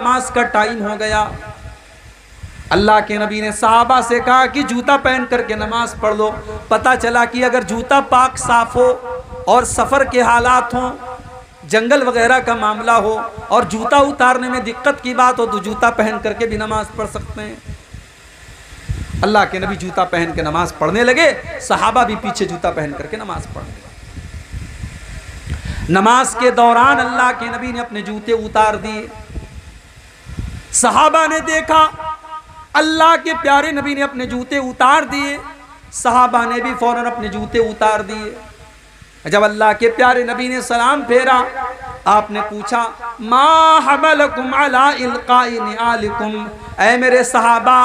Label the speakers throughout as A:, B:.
A: नमाज का टाइम हो गया। अल्लाह के नबी ने सहाबा से कहा कि जूता पहन करके नमाज पढ़ लो। पता चला कि अगर जूता पाक साफ हो और सफ़र के हालात हों, जंगल वगैरह का मामला हो और जूता उतारने में दिक्कत की बात हो तो जूता पहन करके भी नमाज पढ़ सकते हैं। अल्लाह के नबी जूता पहन के नमाज पढ़ने लगे, सहाबा भी पीछे जूता पहन करके नमाज पढ़ने लगे। नमाज के दौरान अल्लाह के नबी ने अपने जूते उतार दिए। सहाबा ने देखा अल्लाह के प्यारे नबी ने अपने जूते उतार दिए, सहाबा ने भी फौरन अपने जूते उतार दिए। जब अल्लाह के प्यारे नबी ने सलाम फेरा, आपने पूछा मा हमलकुम अला इल्काई निआलिकुम, ऐ मेरे सहाबा,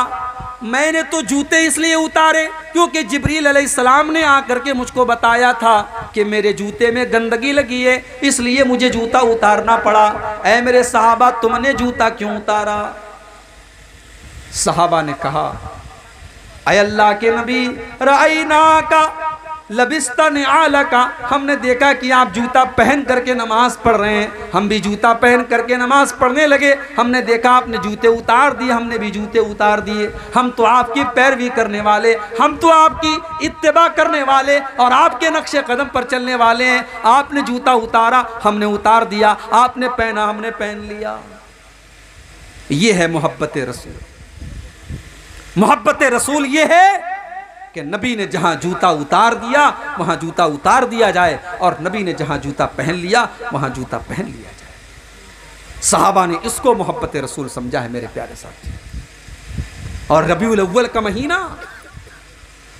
A: मैंने तो जूते इसलिए उतारे क्योंकि जिब्रील अलैहिस्सलाम ने आकर के मुझको बताया था कि मेरे जूते में गंदगी लगी है, इसलिए मुझे जूता उतारना पड़ा। ऐ मेरे सहाबा, तुमने जूता क्यों उतारा? सहाबा ने कहा, ऐ अल्लाह के नबी, रअयना का लबिस्तन आलका, हमने देखा कि आप जूता पहन करके नमाज पढ़ रहे हैं, हम भी जूता पहन करके नमाज पढ़ने लगे। हमने देखा आपने जूते उतार दिए, हमने भी जूते उतार दिए। हम तो आपकी पैरवी करने वाले, हम तो आपकी इत्तिबा करने वाले और आपके नक्शे कदम पर चलने वाले हैं। आपने जूता उतारा, हमने उतार दिया, आपने पहना, हमने पहन लिया। ये है मोहब्बत रसूल। मोहब्बत रसूल ये है कि नबी ने जहां जूता उतार दिया वहां जूता उतार दिया जाए, और नबी ने जहां जूता पहन लिया वहां जूता पहन लिया जाए। सहाबा ने इसको मोहब्बत रसूल समझा है मेरे प्यारे साथी। और रबीउल अव्वल का महीना,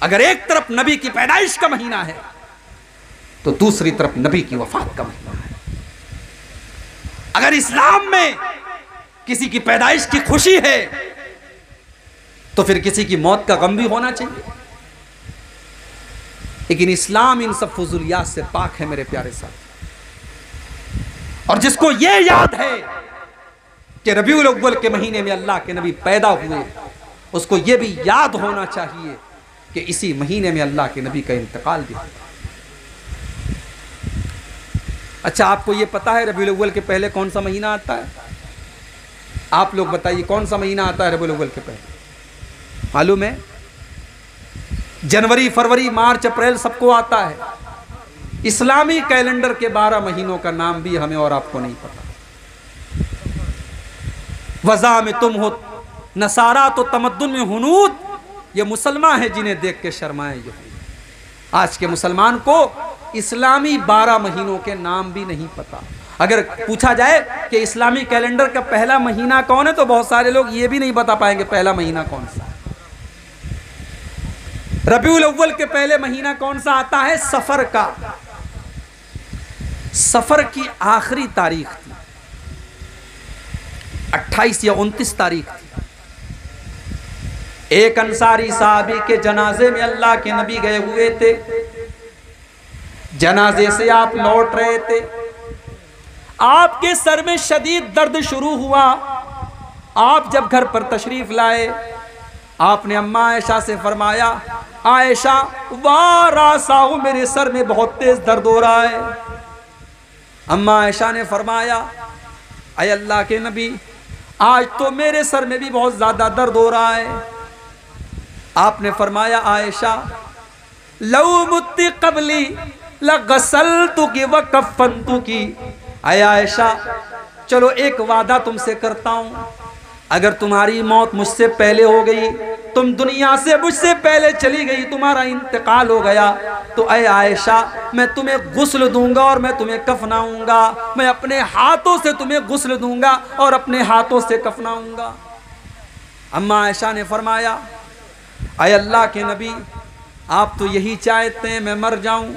A: अगर एक तरफ नबी की पैदाइश का महीना है तो दूसरी तरफ नबी की वफात का महीना है। अगर इस्लाम में किसी की पैदाइश की खुशी है तो फिर किसी की मौत का गम भी होना चाहिए। लेकिन इस्लाम इन सब फुजुलियात से पाक है मेरे प्यारे साथ। और जिसको यह याद है कि रबीउल अव्वल के महीने में अल्लाह के नबी पैदा हुए, उसको यह भी याद होना चाहिए कि इसी महीने में अल्लाह के नबी का इंतकाल भी हुआ। अच्छा, आपको यह पता है रबीउल अव्वल के पहले कौन सा महीना आता है? आप लोग बताइए, कौन सा महीना आता है रबीउल अव्वल के पहले? मालूम है? जनवरी, फरवरी, मार्च, अप्रैल सबको आता है। इस्लामी कैलेंडर के 12 महीनों का नाम भी हमें और आपको नहीं पता। वज़ा में तुम हो नसारा तो तमद्दुन में हुनूद, ये मुसलमान है जिन्हें देख के शर्माए यहूदी। आज के मुसलमान को इस्लामी 12 महीनों के नाम भी नहीं पता। अगर पूछा जाए कि इस्लामी कैलेंडर का पहला महीना कौन है तो बहुत सारे लोग ये भी नहीं बता पाएंगे पहला महीना कौन सा है। रबीउल अव्वल के पहले महीना कौन सा आता है? सफर का। सफर की आखिरी तारीख थी, 28 या 29 तारीख थी। एक अंसारी साहबी के जनाजे में अल्लाह के नबी गए हुए थे। जनाजे से आप लौट रहे थे, आपके सर में शदीद दर्द शुरू हुआ। आप जब घर पर तशरीफ लाए, आपने अम्मा आयशा से फरमाया, आयशा वारासाहु, मेरे सर में बहुत तेज दर्द हो रहा है। अम्मा आयशा ने फरमाया, अय अल्लाह के नबी, आज तो मेरे सर में भी बहुत ज्यादा दर्द हो रहा है। आपने फरमाया, आयशा लौ मुत्ती कबली लगसलतुकी व कफ़नतुकी। अय आयशा, चलो एक वादा तुमसे करता हूं, अगर तुम्हारी मौत मुझसे पहले हो गई, तुम दुनिया से मुझसे पहले चली गई, तुम्हारा इंतकाल हो गया, तो अय आयशा, मैं तुम्हें गुस्ल दूंगा और मैं तुम्हें कफनाऊंगा। मैं अपने हाथों से तुम्हें गुस्ल दूंगा और अपने हाथों से कफनाऊंगा। अम्मा आयशा ने फरमाया, अय अल्लाह के नबी, आप तो यही चाहते हैं मैं मर जाऊं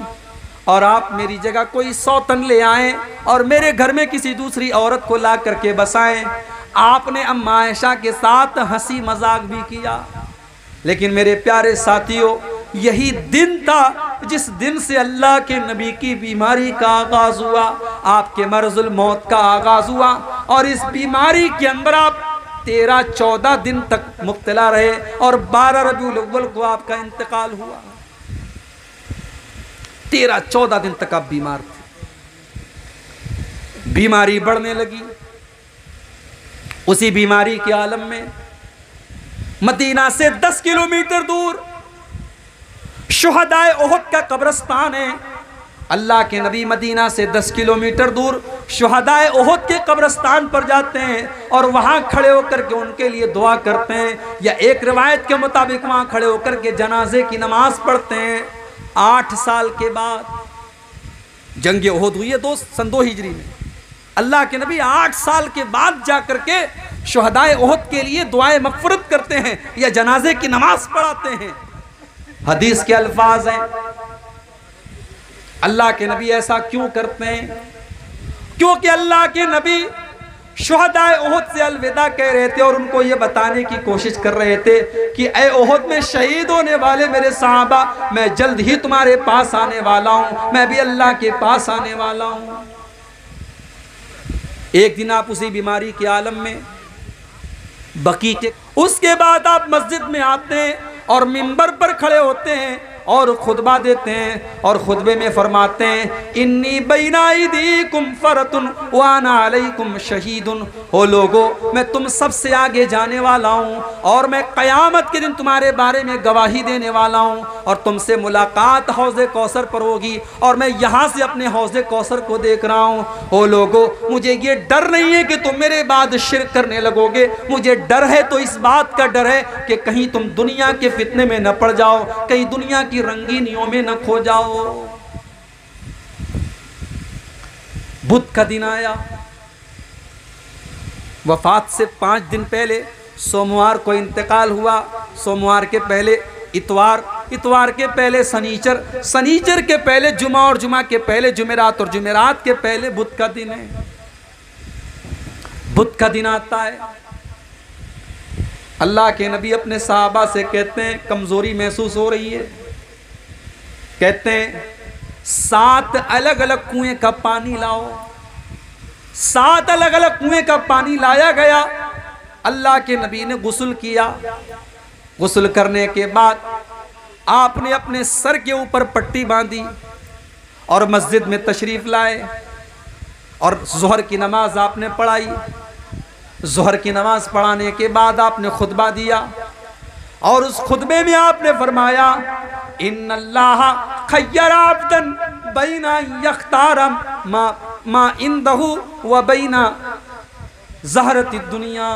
A: और आप मेरी जगह कोई सौतन ले आएं और मेरे घर में किसी दूसरी औरत को ला करके बसाएं। आपने अम्मा आयशा के साथ हंसी मजाक भी किया, लेकिन मेरे प्यारे साथियों, यही दिन था जिस दिन से अल्लाह के नबी की बीमारी का आगाज हुआ, आपके मर्जुल मौत का आगाज हुआ। और इस बीमारी के अंदर आप 13-14 दिन तक मुब्तला रहे और 12 रबीउल अव्वल को आपका इंतकाल हुआ। 13-14 दिन तक आप बीमार थे। बीमारी बढ़ने लगी, उसी बीमारी के आलम में मदीना से 10 किलोमीटर दूर शुहदाए ओहद का कब्रिस्तान है। अल्लाह के नबी मदीना से 10 किलोमीटर दूर शुहदाए ओहद के कब्रिस्तान पर जाते हैं और वहां खड़े होकर के उनके लिए दुआ करते हैं, या एक रिवायत के मुताबिक वहां खड़े होकर के जनाजे की नमाज पढ़ते हैं। 8 साल के बाद जंग ओहद हुई है सन 2 हिजरी में। अल्लाह के नबी 8 साल के बाद जाकर के शुहदाए ओहद के लिए दुआए मग़फ़िरत करते हैं या जनाजे की नमाज पढ़ाते हैं। हदीस के अल्फाज हैं, अल्लाह के नबी ऐसा क्यों करते हैं? क्योंकि अल्लाह के नबी शुहदाए ओहद से अलविदा कह रहे थे और उनको ये बताने की कोशिश कर रहे थे कि ए ओहद में शहीद होने वाले मेरे सहाबा, मैं जल्द ही तुम्हारे पास आने वाला हूं, मैं भी अल्लाह के पास आने वाला हूं। एक दिन आप उसी बीमारी के आलम में बकी के, उसके बाद आप मस्जिद में आते हैं और मिंबर पर खड़े होते हैं और खुतबा देते हैं और खुतबे में फरमाते हैं, इन्नी बैना अयदीकुम फरतुन व अना अलैकुम शहीदुन। हो लोगो, मैं तुम सबसे आगे जाने वाला हूँ और मैं क़यामत के दिन तुम्हारे बारे में गवाही देने वाला हूँ और तुमसे मुलाकात हौज़े कौसर पर होगी और मैं यहाँ से अपने हौज़े कौसर को देख रहा हूँ। हो लोगो, मुझे ये डर नहीं है कि तुम मेरे बाद शिर्क करने लगोगे, मुझे डर है तो इस बात का डर है कि कहीं तुम दुनिया के फितने में न पड़ जाओ, कहीं दुनिया की रंगीनियों में न खो जाओ। बुध का दिन आया, वफात से 5 दिन पहले सोमवार को इंतकाल हुआ, सोमवार के पहले इतवार, इतवार के पहले सनीचर, सनीचर के पहले जुमा और जुमा के पहले जुमेरात और जुमेरात के पहले बुध का दिन है। बुध का दिन आता है, अल्लाह के नबी अपने सहाबा से कहते हैं कमजोरी महसूस हो रही है, कहते हैं 7 अलग अलग कुएं का पानी लाओ। 7 अलग अलग कुएं का पानी लाया गया। अल्लाह के नबी ने गुस्ल किया। गुस्ल करने के बाद आपने अपने सर के ऊपर पट्टी बांधी और मस्जिद में तशरीफ लाए और ज़ोहर की नमाज आपने पढ़ाई। ज़ोहर की नमाज पढ़ाने के बाद आपने खुतबा दिया और उस खुतबे में आपने फरमाया, इन्नल्लाह खय्यरा अब्दन बैना यख्तार मा इंदहु व बैना ज़हरति दुनिया।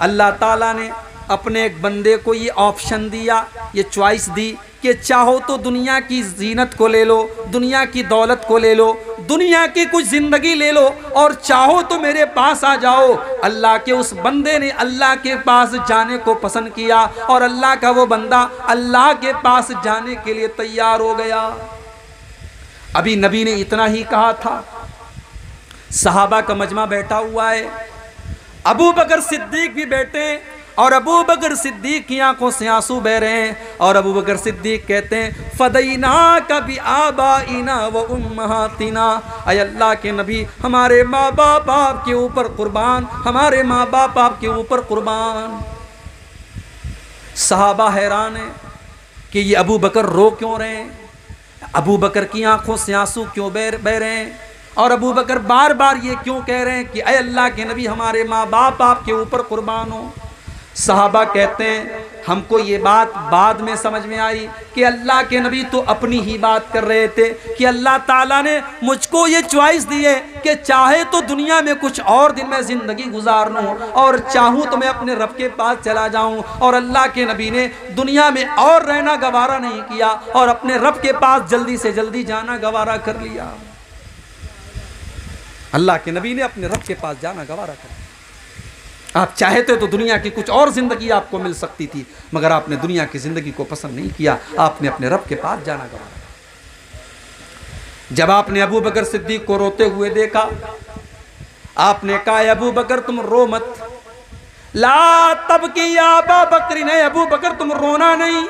A: अल्लाह ताला ने अपने एक बंदे को ये ऑप्शन दिया, ये चॉइस दी कि चाहो तो दुनिया की जीनत को ले लो, दुनिया की दौलत को ले लो, दुनिया की कुछ ज़िंदगी ले लो और चाहो तो मेरे पास आ जाओ। अल्लाह के उस बंदे ने अल्लाह के पास जाने को पसंद किया और अल्लाह का वो बंदा अल्लाह के पास जाने के लिए तैयार हो गया। अभी नबी ने इतना ही कहा था, सहाबा का मजमा बैठा हुआ है, अबू बकर सिद्दीक भी बैठे और अबू बकर सिद्दीक की आंखों से आंसू बह रहे हैं और अबू बकर सिद्दीक कहते हैं, फदैना कभी आबाइना व उम्महातिना। अय अल्लाह के नबी, हमारे माँ बाप आपके ऊपर कुर्बान, हमारे माँ बाप आपके ऊपर कुर्बान। सहाबा हैरान है कि ये अबू बकर रो क्यों रहे हैं, अबू बकर की आंखों से आंसू क्यों बह रहे हैं और अबू बकर बार बार ये क्यों कह रहे हैं कि अय अल्लाह के नबी, हमारे माँ बाप आपके ऊपर कुर्बान हो। सहाबा कहते हैं, हमको ये बात बाद में समझ में आई कि अल्लाह के नबी तो अपनी ही बात कर रहे थे कि अल्लाह ताला ने मुझको ये चॉइस दी है कि चाहे तो दुनिया में कुछ और दिन मैं ज़िंदगी गुजार लूँ और चाहूँ तो मैं अपने रब के पास चला जाऊँ। और अल्लाह के नबी ने दुनिया में और रहना गवारा नहीं किया और अपने रब के पास जल्दी से जल्दी जाना गवारा कर लिया। अल्लाह के नबी ने अपने रब के पास जाना गवारा कर लिया। आप चाहते तो दुनिया की कुछ और ज़िंदगी आपको मिल सकती थी, मगर आपने दुनिया की ज़िंदगी को पसंद नहीं किया, आपने अपने रब के पास जाना गवारा। जब आपने अबू बकर सिद्दीक को रोते हुए देखा, आपने कहा, अबू बकर तुम रो मत, ला तब की अबा बकर, ने अबू बकर तुम रोना नहीं,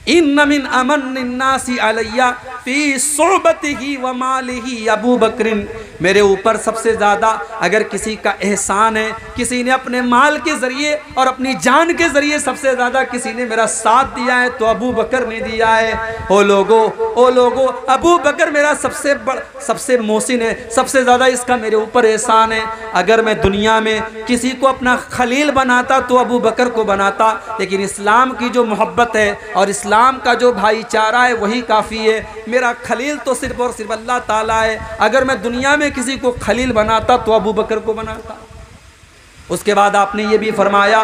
A: इन्न मिन अमन नासी अलैया फी सोबतिही व मालिही अबू बकरिन, मेरे ऊपर सबसे ज़्यादा अगर किसी का एहसान है, किसी ने अपने माल के ज़रिए और अपनी जान के ज़रिए सबसे ज़्यादा किसी ने मेरा साथ दिया है तो अबू बकर ने दिया है। ओ लोगो, अबू बकर मेरा सबसे मोहसिन है, सबसे ज़्यादा इसका मेरे ऊपर एहसान है। अगर मैं दुनिया में किसी को अपना खलील बनाता तो अबू बकर को बनाता, लेकिन इस्लाम की जो मोहब्बत है और इस्लाम का जो भाईचारा है वही काफ़ी है। मेरा खलील तो सिर्फ और सिर्फ अल्लाह ताला है। अगर मैं दुनिया में किसी को खलील बनाता तो अबू बकर को बनाता। उसके बाद आपने ये भी फरमाया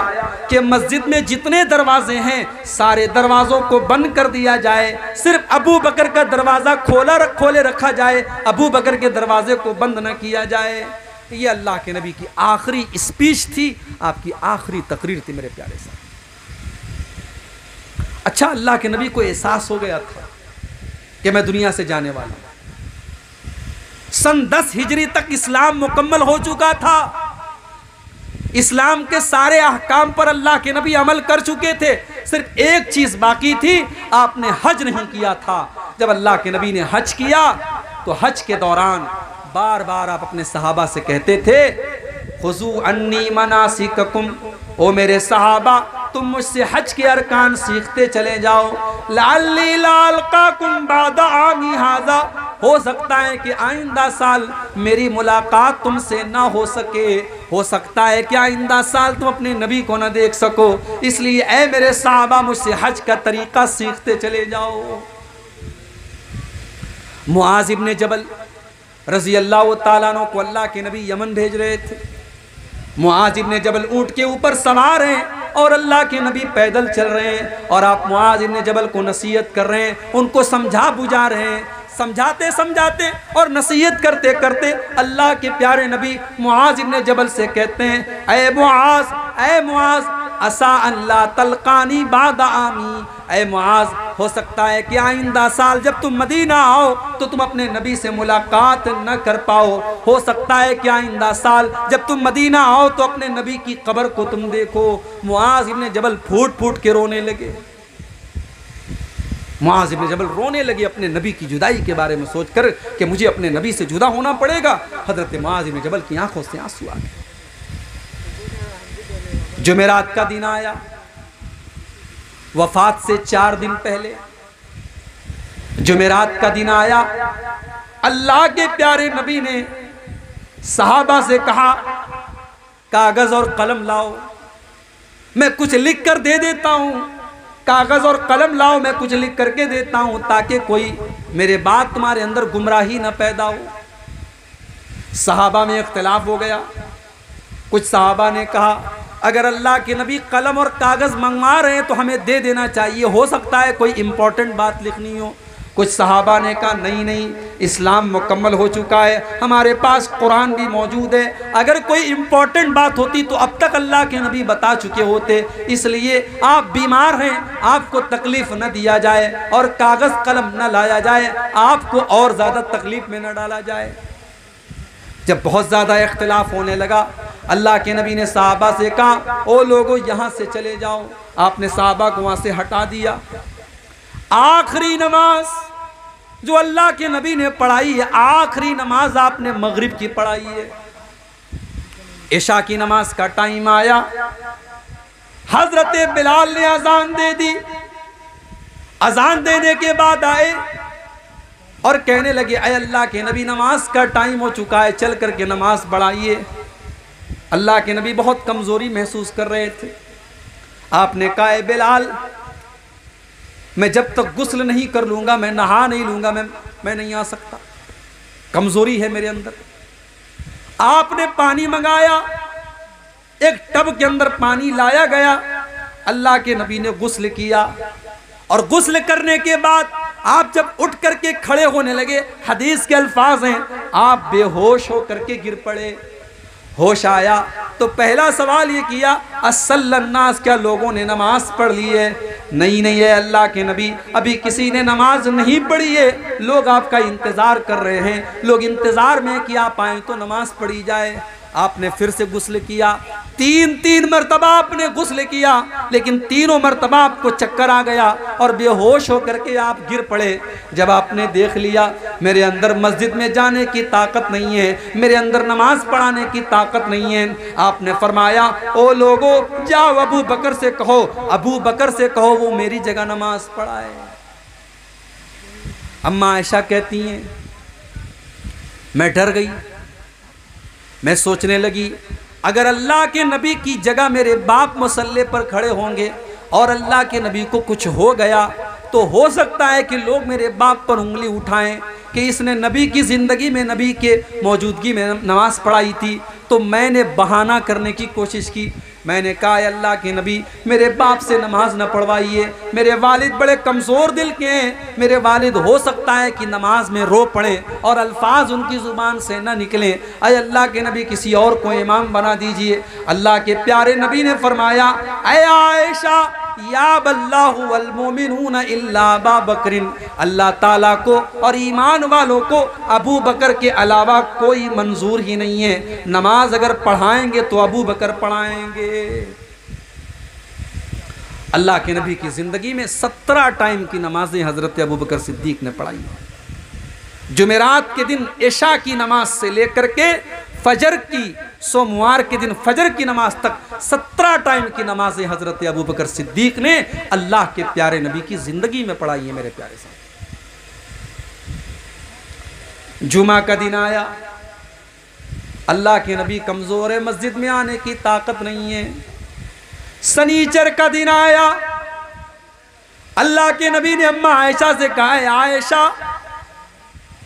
A: कि मस्जिद में जितने दरवाजे हैं सारे दरवाज़ों को बंद कर दिया जाए, सिर्फ अबू बकर का दरवाज़ा खोले रखा जाए, अबू बकर के दरवाजे को बंद न किया जाए। ये अल्लाह के नबी की आखिरी स्पीच थी, आपकी आखिरी तकरीर थी मेरे प्यारे साहब। अच्छा, अल्लाह के नबी को एहसास हो गया था कि मैं दुनिया से जाने वाला हूं। सन 10 हिजरी तक इस्लाम मुकम्मल हो चुका था। इस्लाम के सारे अहकाम पर अल्लाह के नबी अमल कर चुके थे। सिर्फ एक चीज बाकी थी, आपने हज नहीं किया था। जब अल्लाह के नबी ने हज किया तो हज के दौरान बार बार आप अपने सहाबा से कहते थे, खुजू अन्नी मनासिककुम, ओ मेरे सहाबा तुम मुझसे हज के अरकान सीखते चले जाओ। लाल्ली लाल्काकुम बादा आमी हाजा, हो सकता है कि आइंदा साल मेरी मुलाकात तुमसे ना हो सके, हो सकता है कि आइंदा साल तुम अपने नबी को ना देख सको, इसलिए ऐ मेरे सहाबा मुझसे हज का तरीका सीखते चले जाओ। मुआज इब्ने जबल रज़ी अल्लाह ताला अन्हु को अल्लाह के नबी यमन भेज रहे थे। मुआज इब्ने जबल ऊंट के ऊपर सवार हैं और अल्लाह के नबी पैदल चल रहे हैं, और आप मुआज इब्ने जबल को नसीहत कर रहे हैं, उनको समझा बुझा रहे हैं। समझाते समझाते और नसीहत करते करते अल्लाह के प्यारे नबी मुआज इब्ने जबल से कहते हैं, ऐ मुआज असा अल्लाह तलकानी बादा आमी, ऐ मुआज हो सकता है कि आइंदा साल जब तुम मदीना आओ तो तुम अपने नबी से मुलाकात न कर पाओ। हो सकता है कि आइंदा साल जब तुम मदीना आओ तो अपने नबी की कब्र को तुम देखो। मुआज इब्ने जबल फूट फूट के रोने लगे। मुआज इब्ने जबल रोने लगे अपने नबी की जुदाई के बारे में सोचकर कि मुझे अपने नबी से जुदा होना पड़ेगा। हजरत मुआज इब्ने जबल की आंखों से आंसू आ गए। जुमेरात का दिन आया, वफात से 4 दिन पहले जुमेरात का दिन आया। अल्लाह के प्यारे नबी ने सहाबा से कहा, कागज और कलम लाओ, मैं कुछ लिख कर दे देता हूं। कागज और कलम लाओ, मैं कुछ लिख करके देता हूं, ताकि कोई मेरे बाद तुम्हारे अंदर गुमराही न पैदा हो। सहाबा में इख्तिलाफ हो गया। कुछ सहाबा ने कहा, अगर अल्लाह के नबी कलम और कागज़ मंगवा रहे हैं तो हमें दे देना चाहिए, हो सकता है कोई इम्पोर्टेंट बात लिखनी हो। कुछ सहाबा ने कहा, नहीं, इस्लाम मुकम्मल हो चुका है, हमारे पास कुरान भी मौजूद है, अगर कोई इम्पोर्टेंट बात होती तो अब तक अल्लाह के नबी बता चुके होते, इसलिए आप बीमार हैं, आपको तकलीफ़ न दिया जाए और कागज़ कलम न लाया जाए, आपको और ज़्यादा तकलीफ़ में न डाला जाए। जब बहुत ज़्यादा इख्तिलाफ होने लगा, अल्लाह के नबी ने सहाबा से कहा, ओ लोगों यहाँ से चले जाओ। आपने सहाबा को वहाँ से हटा दिया। आखिरी नमाज जो अल्लाह के नबी ने पढ़ाई है, आखिरी नमाज आपने मगरिब की पढ़ाई है। इशा की नमाज का टाइम आया, हजरत बिलाल ने अजान दे दी। अजान देने के बाद आए और कहने लगे, ऐ अल्लाह के नबी नमाज का टाइम हो चुका है, चल करके नमाज पढ़ाइए। अल्लाह के नबी बहुत कमज़ोरी महसूस कर रहे थे। आपने कहा, ऐ बिलाल, मैं जब तक गुस्ल नहीं कर लूँगा, मैं नहा नहीं लूँगा, मैं नहीं आ सकता, कमज़ोरी है मेरे अंदर। आपने पानी मंगाया, एक टब के अंदर पानी लाया गया। अल्लाह के नबी ने गुस्ल किया और गुस्ल करने के बाद आप जब उठ करके खड़े होने लगे, हदीस के अल्फाज हैं, आप बेहोश होकर के गिर पड़े। होश आया तो पहला सवाल ये किया, अस्सल्लन्नास, क्या लोगों ने नमाज पढ़ ली है? नहीं है अल्लाह के नबी, अभी किसी ने नमाज नहीं पढ़ी है, लोग आपका इंतज़ार कर रहे हैं, लोग इंतज़ार में कि आप आएँ तो नमाज पढ़ी जाए। आपने फिर से गुस्ल किया, तीन मरतबा आपने गुस्ल किया, लेकिन तीनों मरतबा आपको चक्कर आ गया और बेहोश होकर के आप गिर पड़े। जब आपने देख लिया मेरे अंदर मस्जिद में जाने की ताकत नहीं है, मेरे अंदर नमाज पढ़ाने की ताकत नहीं है, आपने फरमाया ओ लोगों जाओ अबू बकर से कहो, अबू बकर से कहो वो मेरी जगह नमाज पढ़ाए। अम्मा आयशा कहती हैं मैं डर गई, मैं सोचने लगी अगर अल्लाह के नबी की जगह मेरे बाप मुसल्ले पर खड़े होंगे और अल्लाह के नबी को कुछ हो गया तो हो सकता है कि लोग मेरे बाप पर उंगली उठाएं कि इसने नबी की ज़िंदगी में नबी के मौजूदगी में नमाज पढ़ाई थी। तो मैंने बहाना करने की कोशिश की, मैंने कहा अल्लाह के नबी मेरे बाप से नमाज न पढ़वाइए, मेरे वालिद बड़े कमज़ोर दिल के हैं, मेरे वालिद हो सकता है कि नमाज में रो पड़े और अल्फाज उनकी ज़ुबान से न निकलें, अय अल्लाह के नबी किसी और को इमाम बना दीजिए। अल्लाह के प्यारे नबी ने फरमाया ऐ आयशा या बल्लाहु वल मोमिनूना इल्ला अबा बकरिन, अल्लाह ताला को और ईमान वालों को अबू बकर के अलावा कोई मंजूर ही नहीं है, नमाज अगर पढ़ाएंगे तो अबू बकर पढ़ाएंगे। अल्लाह के नबी की ज़िंदगी में 17 टाइम की नमाजें हज़रत अबू बकर सिद्दीक ने पढ़ाई। जुमेरात के दिन इशा की नमाज से लेकर के फजर की, सोमवार के दिन फजर की नमाज तक 17 टाइम की नमाजें हज़रत अबू बकर सिद्दीक ने अल्लाह के प्यारे नबी की ज़िंदगी में पढ़ाई है। मेरे प्यारे साहब, जुमा का दिन आया, अल्लाह के नबी कमज़ोर है, मस्जिद में आने की ताकत नहीं है। शनीचर का दिन आया, अल्लाह के नबी ने अम्मा आयशा से कहा है आयशा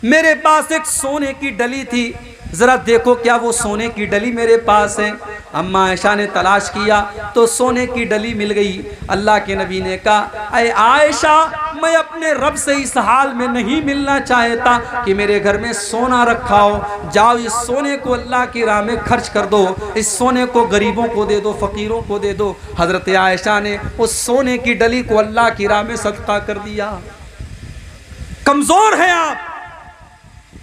A: मेरे पास एक सोने की डली थी, ज़रा देखो क्या वो सोने की डली मेरे पास है। अम्मा आयशा ने तलाश किया तो सोने की डली मिल गई। अल्लाह के नबी ने कहा अय आयशा मैं अपने रब से इस हाल में नहीं मिलना चाहता कि मेरे घर में सोना रखा हो, जाओ इस सोने को अल्लाह की राह में खर्च कर दो, इस सोने को गरीबों को दे दो, फ़कीरों को दे दो। हज़रत आयशा ने उस सोने की डली को अल्लाह की राह में सदका कर दिया। कमज़ोर हैं आप,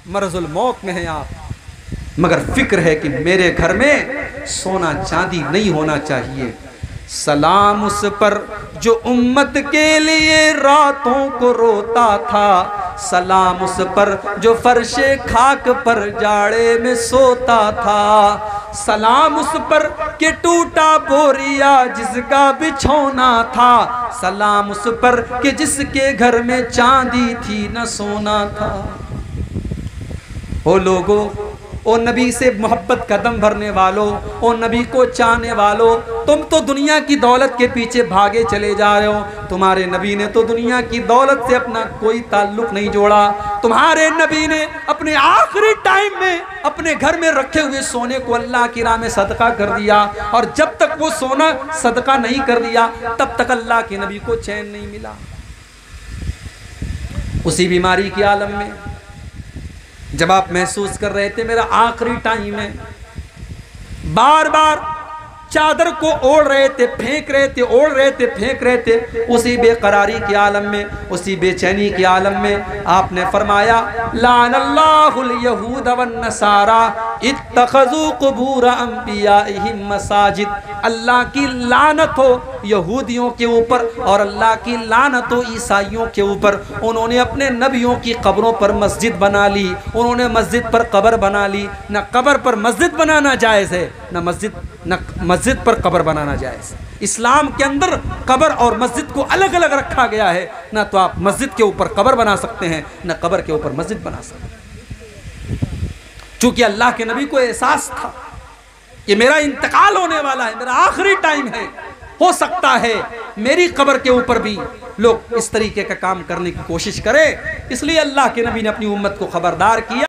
A: मरज़ुल मौत में हैं आप, मगर फिक्र है कि मेरे घर में सोना चांदी नहीं होना चाहिए। सलाम उस पर जो उम्मत के लिए रातों को रोता था, सलाम उस पर जो फर्शे खाक पर जाड़े में सोता था, सलाम उस पर कि टूटा बोरिया जिसका बिछौना था, सलाम उस पर कि जिसके घर में चांदी थी न सोना था। ओ लोगों, ओ नबी से मोहब्बत का दम भरने वालों, ओ नबी को चाहने वालों, तुम तो दुनिया की दौलत के पीछे भागे चले जा रहे हो। तुम्हारे नबी ने तो दुनिया की दौलत से अपना कोई ताल्लुक नहीं जोड़ा। तुम्हारे नबी ने अपने आखिरी टाइम में अपने घर में रखे हुए सोने को अल्लाह की राह में सदका कर दिया, और जब तक वो सोना सदका नहीं कर दिया तब तक अल्लाह के नबी को चैन नहीं मिला। उसी बीमारी के आलम में जब आप महसूस कर रहे थे मेरा आखिरी टाइम है, बार बार चादर को ओढ़ रहे थे, फेंक रहे थे, ओढ़ रहे थे, फेंक रहे थे, उसी बेकरारी के आलम में, उसी बेचैनी के आलम में आपने फरमाया लानल्लाहुल यहूद वन नसारा इत्तखज़ू कुबूर अंबियाइहिम मसाजिद। अल्लाह की लानत हो यहूदियों के ऊपर और अल्लाह की लानत हो ईसाइयों के ऊपर। उन्होंने अपने नबियों की कब्रों पर मस्जिद बना ली, उन्होंने मस्जिद पर कब्र बना ली। न कब्र पर मस्जिद बनाना जायज़ है, न मस्जिद पर कब्र बनाना जायज़। इस्लाम के अंदर कब्र और मस्जिद को अलग अलग रखा गया है। ना तो आप मस्जिद के ऊपर कब्र बना सकते हैं, न कब्र के ऊपर मस्जिद बना सकते हैं। चूंकि अल्लाह के नबी को एहसास था कि मेरा इंतकाल होने वाला है, मेरा आखिरी टाइम है, हो सकता है मेरी कब्र के ऊपर भी लोग इस तरीके का काम करने की कोशिश करें। इसलिए अल्लाह के नबी ने अपनी उम्मत को खबरदार किया।